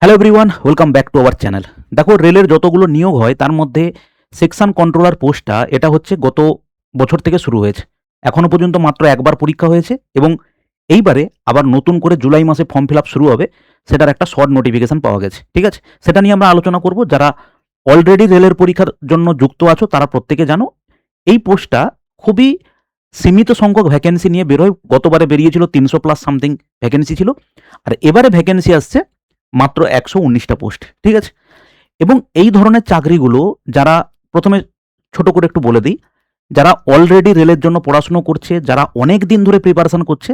Hello everyone, welcome back to our channel. দেখো, রেলের যতগুলো নিয়োগ হয় তার মধ্যে সেকশন কন্ট্রোলার পোস্টটা এটা হচ্ছে গত বছর থেকে শুরু হয়েছে। এখনো পর্যন্ত মাত্র একবার পরীক্ষা হয়েছে এবং এইবারে আবার নতুন করে জুলাই মাসে ফর্ম ফিল আপ শুরু হবে। সেটার একটা শর্ট নোটিফিকেশন পাওয়া গেছে। ঠিক আছে, সেটা নিয়ে আমরা আলোচনা করব। যারা অলরেডি রেলের পরীক্ষার জন্য যুক্ত আছো তারা প্রত্যেকে জানো এই পোস্টটা খুবই সীমিত সংখ্যক ভ্যাকেন্সি নিয়ে বেরোয়। গতবারে বেরিয়েছিল 300+ সামথিং ভ্যাকেন্সি ছিল, আর এবারে ভ্যাকেন্সি আসছে মাত্র 119টা পোস্ট। ঠিক আছে, এবং এই ধরনের চাকরিগুলো যারা, প্রথমে ছোট করে একটু বলে দিই, যারা অলরেডি রেলের জন্য পড়াশুনো করছে, যারা অনেক দিন ধরে প্রিপারেশন করছে,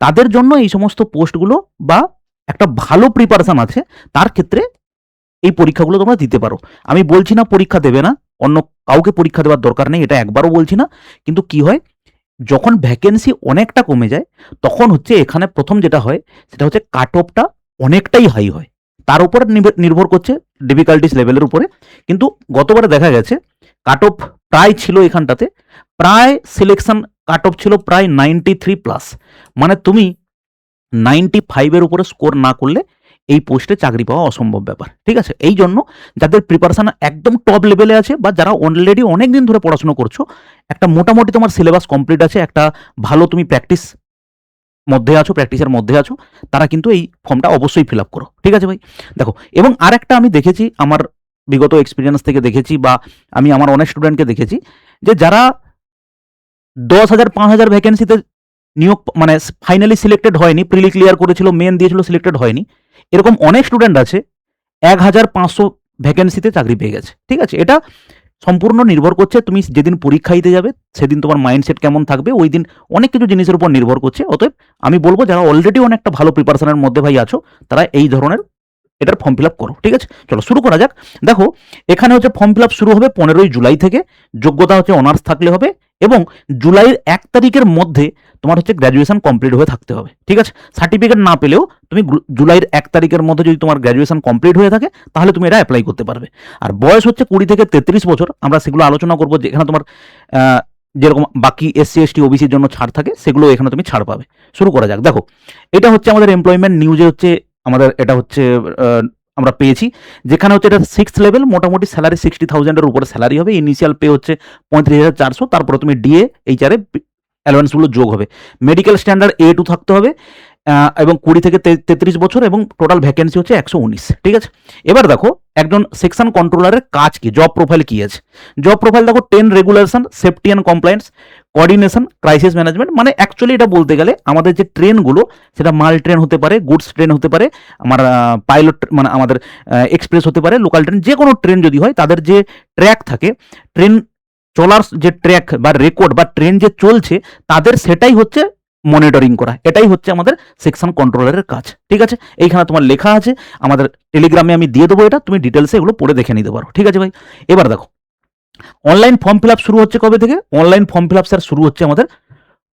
তাদের জন্য এই সমস্ত পোস্টগুলো বা একটা ভালো প্রিপারেশন আছে তার ক্ষেত্রে এই পরীক্ষাগুলো তোমরা দিতে পারো। আমি বলছি না পরীক্ষা দেবে না, অন্য কাউকে পরীক্ষা দেওয়ার দরকার নেই, এটা একবারও বলছি না। কিন্তু কি হয়, যখন ভ্যাকেন্সি অনেকটা কমে যায় তখন হচ্ছে এখানে প্রথম যেটা হয় সেটা হচ্ছে কাট অফটা অনেকটাই হাই হয়। তার উপর নির্ভর করছে ডিফিকাল্টিস লেভেলের উপরে। কিন্তু গতবারে দেখা গেছে কাট অফ প্রায় ছিল এখানটাতে, প্রায় সিলেকশন কাট অফ ছিল প্রায় 93+। মানে তুমি 95-এর উপরে স্কোর না করলে এই পোস্টে চাকরি পাওয়া অসম্ভব ব্যাপার। ঠিক আছে, এই জন্য যাদের প্রিপারেশন একদম টপ লেভেলে আছে বা যারা অলরেডি অনেক দিন ধরে পড়াশোনা করছো, একটা মোটামুটি তোমার সিলেবাস কমপ্লিট আছে, একটা ভালো তুমি প্র্যাকটিসের মধ্যে আছো, তারা কিন্তু এই ফর্মটা অবশ্যই ফিল আপ করো। ঠিক আছে ভাই, দেখো। এবং আরেকটা আমি দেখেছি, আমার বিগত এক্সপিরিয়েন্স থেকে দেখেছি, বা আমি আমার অনেক স্টুডেন্টকে দেখেছি, যে যারা 10,000 5,000 ভ্যাকেন্সিতে নিয়োগ মানে ফাইনালি সিলেক্টেড হয়নি, প্রিলি ক্লিয়ার করেছিল, মেন দিয়েছিল, সিলেক্টেড হয়নি, এরকম অনেক স্টুডেন্ট আছে 1,500 ভ্যাকেন্সিতে চাকরি পেয়ে গেছে। ঠিক আছে, এটা সম্পূর্ণ নির্ভর করছে তুমি যেদিন পরীক্ষা দিতে যাবে সেদিন তোমার মাইন্ডসেট কেমন থাকবে, ওই দিন অনেক কিছু জিনিসের উপর নির্ভর করছে। অতএব আমি বলবো যারা অলরেডি অনেকটা ভালো প্রিপারেশনের মধ্যে ভাই আছো, তারা এই ধরনের এটার ফর্ম ফিল আপ করো। ঠিক আছে, চলো শুরু করা যাক। দেখো, এখানে হচ্ছে ফর্ম ফিল আপ শুরু হবে 15ই জুলাই থেকে। যোগ্যতা হচ্ছে অনার্স থাকলে হবে, এবং জুলাইয়ের 1 তারিখের মধ্যে তোমার হচ্ছে গ্র্যাজুয়েশন কমপ্লিট হয়ে থাকতে হবে। ঠিক আছে, সার্টিফিকেট না পেলেও তুমি জুলাইয়ের 1 তারিখের মধ্যে যদি তোমার গ্র্যাজুয়েশন কমপ্লিট হয়ে থাকে তাহলে তুমি এটা অ্যাপ্লাই করতে পারবে। আর বয়স হচ্ছে 20 থেকে 33 বছর। আমরা সেগুলো আলোচনা করবো, যেখানে তোমার যেরকম বাকি এসসি এসটি ওবিসির জন্য ছাড় থাকে সেগুলো এখানে তুমি ছাড় পাবে। শুরু করা যাক। দেখো, এটা হচ্ছে আমাদের এমপ্লয়মেন্ট নিউজে হচ্ছে আমাদের এটা হচ্ছে আমরা পেয়েছি, যেখানে হচ্ছে এটা 6th লেভেল, মোটামুটি স্যালারি 60,000-এর উপরে স্যালারি হবে। ইনিশিয়াল পে হচ্ছে 35,400, তারপরে তুমি ডিএ এইচআরএ অ্যালাওয়েন্সগুলো যোগ হবে। মেডিকেল স্ট্যান্ডার্ড A2 থাকতে হবে, এবং 20 থেকে 33 বছর, এবং টোটাল ভ্যাকেন্সি হচ্ছে 119। ঠিক আছে, এবার দেখো একজন সেকশন কন্ট্রোলারের কাজ কি, জব প্রোফাইল কি আছে। জব প্রোফাইল দেখো, 10 regulation, safety and compliance, coordination, crisis management. মানে অ্যাকচুয়ালি এটা বলতে গেলে আমাদের যে ট্রেনগুলো, সেটা মাল ট্রেন হতে পারে, গুডস ট্রেন হতে পারে, আমার পাইলট মানে আমাদের এক্সপ্রেস হতে পারে, লোকাল ট্রেন, যে কোনো ট্রেন যদি হয়, তাদের যে ট্র্যাক থাকে, ট্রেন চলার যে ট্র্যাক বা রেকর্ড বা ট্রেন যে চলছে তাদের, সেটাই হচ্ছে মনিটরিং করা। এটাই হচ্ছে আমাদের সেকশন কন্ট্রোলারের কাজ। ঠিক আছে, এইখানে তোমার লেখা আছে, আমাদের টেলিগ্রামে আমি দিয়ে দেবো, এটা তুমি ডিটেলসে এগুলো পড়ে দেখে নিতে পারো। ঠিক আছে ভাই, এবার দেখো অনলাইন ফর্ম ফিল আপ শুরু হচ্ছে কবে থেকে। Online form fill up sir শুরু হচ্ছে আমাদের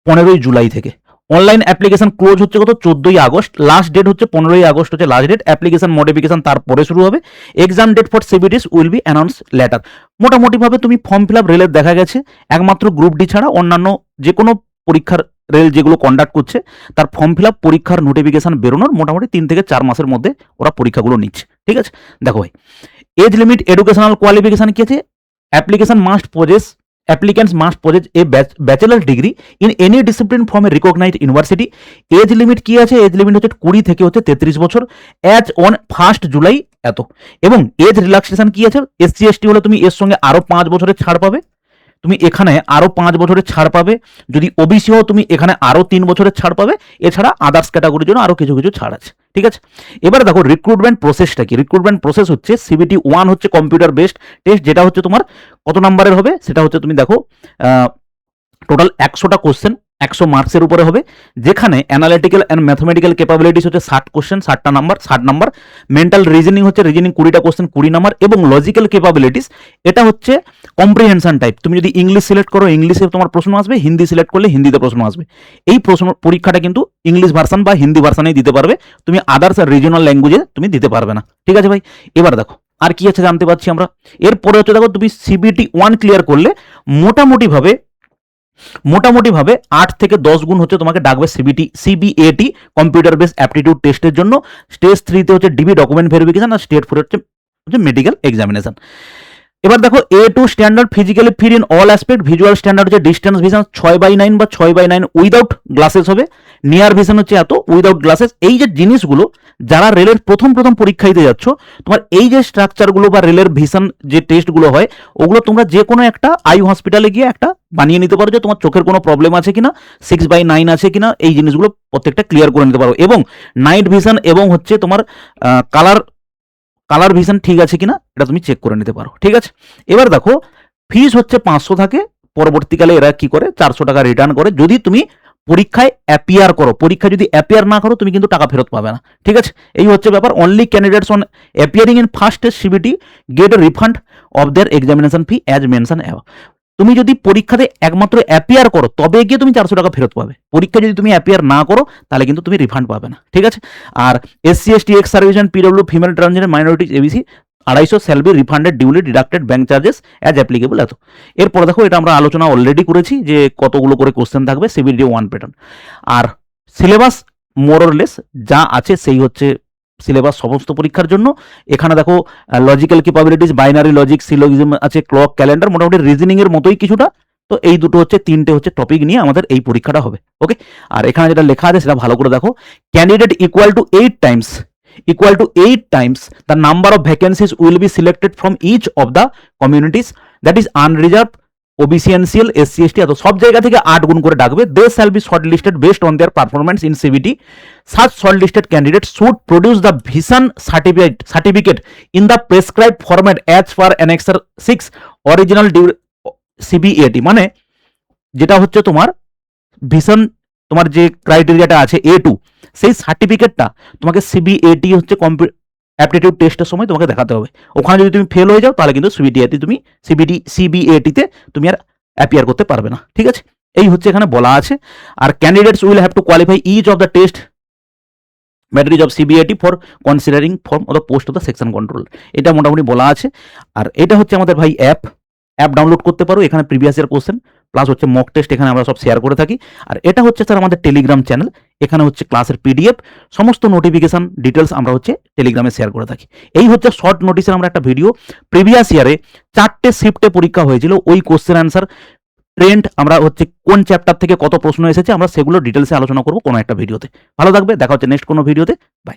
15ই জুলাই থেকে। অনলাইন অ্যাপ্লিকেশন ক্লোজ হচ্ছে কত, 14ই আগস্ট। লাস্ট ডেট হচ্ছে 15ই আগস্ট হচ্ছে লাস্ট ডেট। অ্যাপ্লিকেশন মডিফিকেশন তারপরে শুরু হবে। Exam date for CBTs will be announce later. মোটামুটিভাবে তুমি ফর্ম ফিল আপ রেলের দেখা গেছে একমাত্র গ্রুপ ডি ছাড়া অন্যান্য যে কোনো পরীক্ষার রেল যেগুলো কন্ডাক্ট করছে তার ফর্ম ফিল আপ পরীক্ষার নোটিফিকেশন বেরোনোর মোটামুটি 3 থেকে 4 মাসের মধ্যে ওরা পরীক্ষাগুলো নিচ্ছে। ঠিক আছে, দেখো ভাই, এজ লিমিট, এডুকেশনাল কোয়ালিফিকেশন কি আছে। Application must possess applicants must possess a bachelor degree in any discipline from a recognized university. Age limit কি আছে, এজ লিমিট হচ্ছে 20 থেকে হচ্ছে 33 বছর, অ্যাজ অন 1 জুলাই এত। এবং এজ রিল্যাক্সেশন কি আছে, এসসি এসটি হলে তুমি এর সঙ্গে আরো 5 বছরের ছাড় পাবে, তুমি এখানে আরো 5 বছরের ছাড় পাবে। যদি ওবিসি হও তুমি এখানে আরো 3 বছরের ছাড় পাবে। এছাড়া আদার্স ক্যাটাগরির জন্য আরো কিছু কিছু ছাড় আছে। ঠিক আছে, এবার দেখো রিক্রুটমেন্ট প্রসেসটা কি। রিক্রুটমেন্ট প্রসেস হচ্ছে সিবিটি 1 হচ্ছে কম্পিউটার বেসড টেস্ট, যেটা হচ্ছে তোমার কত নাম্বারের হবে, সেটা হচ্ছে তুমি দেখো টোটাল 100টা কোশ্চেন, 100 মার্কসের উপরে হবে, যেখানে অ্যানালিটিক্যাল অ্যান্ড ম্যাথমেটিক্যাল ক্যাপাবিলিটিস হচ্ছে 60 কোশ্চেন, 60টা নাম্বার, 60 নাম্বার। মেন্টাল রিজনিং হচ্ছে রিজনিং 20টা কোশ্চেন, 20 নাম্বার। এবং লজিক্যাল ক্যাপাবিলিটিস এটা হচ্ছে কম্প্রিহেনশন টাইপ। তুমি যদি ইংলিশ সিলেক্ট করো ইংলিশে তোমার প্রশ্ন আসবে, হিন্দি সিলেক্ট করলে হিন্দিতে প্রশ্ন আসবে। এই প্রশ্ন পরীক্ষাটা কিন্তু ইংলিশ ভার্সন বা হিন্দি ভার্সনেই দিতে পারবে, তুমি আদার্স আর রিজিওনাল ল্যাঙ্গুয়েজে তুমি দিতে পারবে না। ঠিক আছে ভাই, এবার দেখো আর কি আছে জানতে পারছি আমরা। এরপরে হচ্ছে দেখো, তুমি সিবিটি 1 ক্লিয়ার করলে মোটামুটিভাবে মোটামুটিভাবে 8 থেকে 10 গুণ হচ্ছে তোমাকে ডাকবে সিবিএটি কম্পিউটার বেস অ্যাপটিটিউড টেস্টের জন্য। স্টেজ 3 তে হচ্ছে ডিবি ডকুমেন্ট ভেরিফিকেশন, আর স্টেজ 4 হচ্ছে মেডিকেল এক্সামিনেশন। এবার দেখো A2 standard physically fit in all aspect, visual standard হচ্ছে ডিস্টেন্স ভিশন 6/9 বা 6/9 উইদাউট গ্লাসেস হবে, নিয়ার ভিশন হচ্ছে এত উইদাউট গ্লাসেস। এই যে জিনিসগুলো যারা রেলের প্রথম পরীক্ষা দিতে যাচ্ছ, তোমার এই যে স্ট্রাকচারগুলো বা রেলের ভিশন যে টেস্টগুলো হয়, ওগুলো তোমরা যে কোনো একটা আই হসপিটালে গিয়ে একটা বানিয়ে নিতে পারো যে তোমার চোখের কোনো প্রবলেম আছে কিনা, 6/9 আছে কিনা, এই জিনিসগুলো প্রত্যেকটা ক্লিয়ার করে নিতে পারো। এবং নাইট ভিশন এবং হচ্ছে তোমার কালার ভিশন ঠিক আছে কিনা এটা তুমি চেক করে নিতে পারো, ঠিক আছে। এবার দেখো ফিস হচ্ছে 500 থাকে, পরবর্তীকালে এরা কি করে 400 টাকা রিটার্ন করে যদি তুমি পরীক্ষায় অ্যাপিয়ার করো। পরীক্ষা যদি অ্যাপিয়ার না করো তুমি কিন্তু টাকা ফেরত পাবে না, ঠিক আছে। এই হচ্ছে ব্যাপার। Only candidates on appearing in first test CBT get a refund of their examination fee as mention above. তুমি যদি পরীক্ষাতে একমাত্র অ্যাপিয়ার করো তবে গিয়ে তুমি 400 টাকা ফেরত পাবে। পরীক্ষা যদি তুমি অ্যাপিয়ার না করো তাহলে কিন্তু তুমি রিফান্ড পাবে না, ঠিক আছে। আর SC ST ex serviceman PW female transgender minorities ABC 250 shall be refunded duly deducted bank charges as applicable. এত এরপর দেখো এটা আমরা আলোচনা অলরেডি করেছি যে কতগুলো করে কোশ্চেন থাকবে সিবিটি 1 প্যাটার্ন। আর সিলেবাস মোরলেস যা আছে সেই হচ্ছে সিলেবাস সমস্ত পরীক্ষার জন্য। এখানে দেখো logical capabilities, binary logic, syllogism আছে, ক্লক, ক্যালেন্ডার, মোটামুটি রিজনিং এর মতোই কিছুটা। তো এই দুটো হচ্ছে 3টে হচ্ছে টপিক নিয়ে আমাদের এই পরীক্ষাটা হবে, ওকে। আর এখানে যেটা লেখা আছে সেটা ভালো করে দেখো, candidate equal to 8 times the number of vacancies will be selected from each of the communities, that is unreserved, OBC, NCL, SC, ST, এত সব জায়গা থেকে 8 গুণ করে ডাকবে। They shall be shortlisted based on their performance in CBT. Such shortlisted candidates should produce the vision certificate in the prescribed format as per Annexure 6 original CBAT। মানে যেটা হচ্ছে তোমার ভিশন, তোমার যে ক্রাইটেরিয়াটা আছে A2, সেই সার্টিফিকেটটা তোমাকে সিবিএটি হচ্ছে অ্যাপটিটিউড টেস্টের সময় তোমাকে দেখাতে হবে। ওখানে যদি তুমি ফেল হয়ে যাও তাহলে কিন্তু সিবিএটিতে তুমি আর অ্যাপিয়ার করতে পারবে না, ঠিক আছে। এই হচ্ছে এখানে বলা আছে। আর candidates will have to qualify each of the test material of CBAT for considering form of the post of the section control, এটা মোটামুটি বলা আছে। আর এটা হচ্ছে আমাদের ভাই অ্যাপ ডাউনলোড করতে পারো, এখানে প্রিভিয়াস ইয়ার কোশ্চেন প্লাস হচ্ছে মক টেস্ট এখানে আমরা সব শেয়ার করে থাকি। আর এটা হচ্ছে স্যার আমাদের টেলিগ্রাম চ্যানেল, এখানে হচ্ছে ক্লাসের PDF সমস্ত নোটিফিকেশন ডিটেলস আমরা হচ্ছে টেলিগ্রামে শেয়ার করে থাকি। এই হচ্ছে শর্ট নোটিসের আমরা একটা ভিডিও, প্রিভিয়াস ইয়ারে 4টে শিফটে পরীক্ষা হয়েছিল, ওই কোশ্চেন অ্যান্সার ট্রেন্ড আমরা হচ্ছে কোন চ্যাপ্টার থেকে কত প্রশ্ন এসেছে আমরা সেগুলো ডিটেলসে আলোচনা করবো কোনো একটা ভিডিওতে। ভালো থাকবে, দেখা হচ্ছে নেক্সট কোনো ভিডিওতে, বাই।